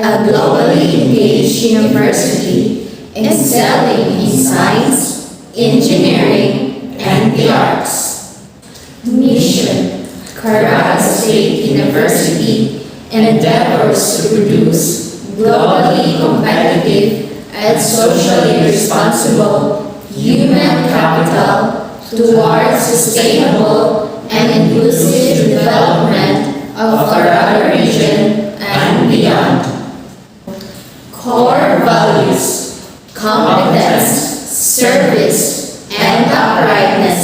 a globally engaged university excelling in science, engineering, and the arts. Mission: Colorado State University endeavors to produce globally competitive and socially responsible human capital towards sustainable and inclusive development of Colorado region and beyond. Core values: competence, service, and uprightness